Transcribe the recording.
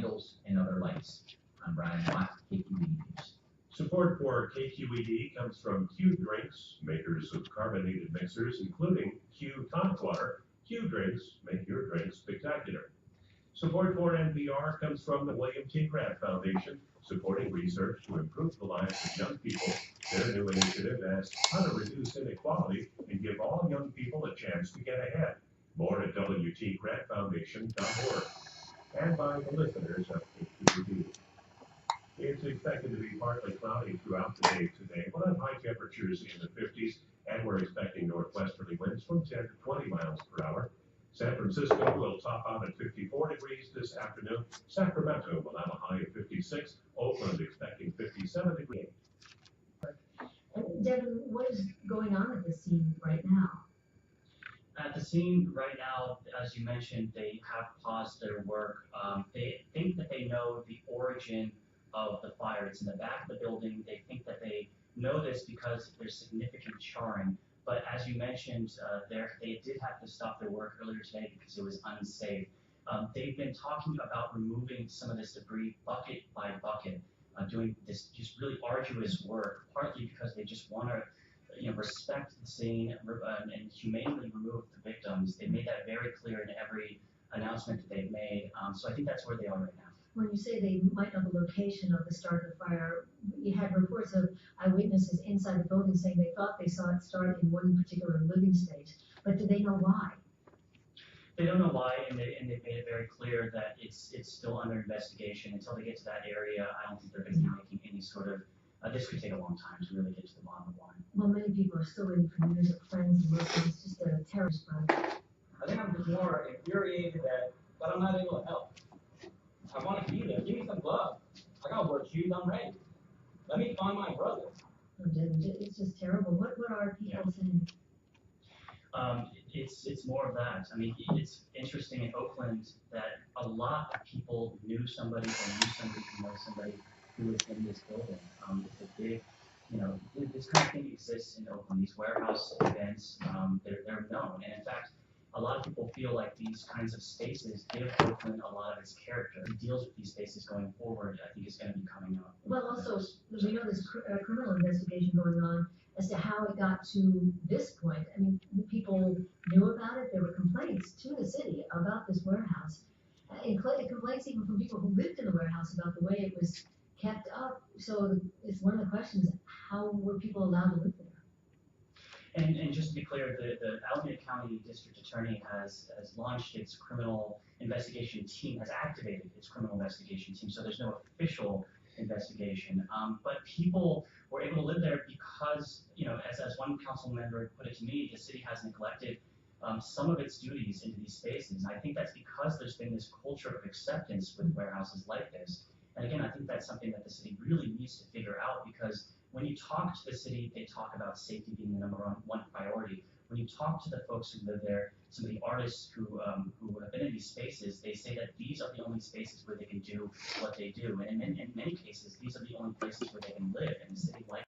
candles, and other lights. I'm Brian Watt, KQED News. Support for KQED comes from Q Drinks, makers of carbonated mixers, including Q Tonic Water. Q Drinks make your drinks spectacular. Support for NPR comes from the William T. Grant Foundation, supporting research to improve the lives of young people. Their new initiative asks how to reduce inequality and give all young people a chance to get ahead. More at WTGrantFoundation.org. And by the listeners of KQED. It's expected to be partly cloudy throughout the day today. We'll have high temperatures in the 50s, and we're expecting northwesterly winds from 10 to 20 miles per hour. San Francisco will top out at 54 degrees this afternoon. Sacramento will have a high of 56. Oakland expecting 57 degrees. And Devin, what is going on at the scene right now? At the scene right now, as you mentioned, they have paused their work. They think that they know the origin of the fire. It's in the back of the building. They think that they know this because there's significant charring. But as you mentioned, they did have to stop their work earlier today because it was unsafe. They've been talking about removing some of this debris bucket by bucket, doing this just really arduous work, partly because they just want to respect the scene and humanely remove the victims. They made that very clear in every announcement that they've made. So I think that's where they are right now. When you say they might know the location of the start of the fire, you had reports of eyewitnesses inside the building saying they thought they saw it start in one particular living space, but do they know why? They don't know why, and they've made it very clear that it's still under investigation. Until they get to that area, I don't think they're going to be making any sort of. This could take a long time to really get to the bottom of the line. Well, many people are still waiting for news of friends and loved ones. Just a terrorist front. I think I'm just more infuriated that I'm not able to help. I want to be there. Give me some gloves. I got work shoes. I'm ready. Let me find my brother. It's just terrible. What are people saying? It's more of that. I mean, it's interesting in Oakland that a lot of people knew somebody or knew somebody who knows somebody who was in this building. It's a big, this kind of thing exists in Oakland. These warehouse events, they're known. And in fact, a lot of people feel like these kinds of spaces give Oakland a lot of its character. Who deals with these spaces going forward, I think, is going to be coming up. Well, also, we know there's a criminal investigation going on as to how it got to this point. I mean, people knew about it. There were complaints to the city about this warehouse. Complaints even from people who lived in the warehouse about the way it was kept up. So it's one of the questions, how were people allowed to live there? And just to be clear, the Alameda County District Attorney has launched its criminal investigation team, has activated its criminal investigation team, so there's no official investigation. But people were able to live there because, as one council member put it to me, the city has neglected some of its duties into these spaces. And I think that's because there's been this culture of acceptance with warehouses like this. And again, I think that's something that the city really needs to figure out, because when you talk to the city, they talk about safety being the number one priority. When you talk to the folks who live there, some of the artists who have been in these spaces, they say that these are the only spaces where they can do what they do. And in many cases, these are the only places where they can live in a city like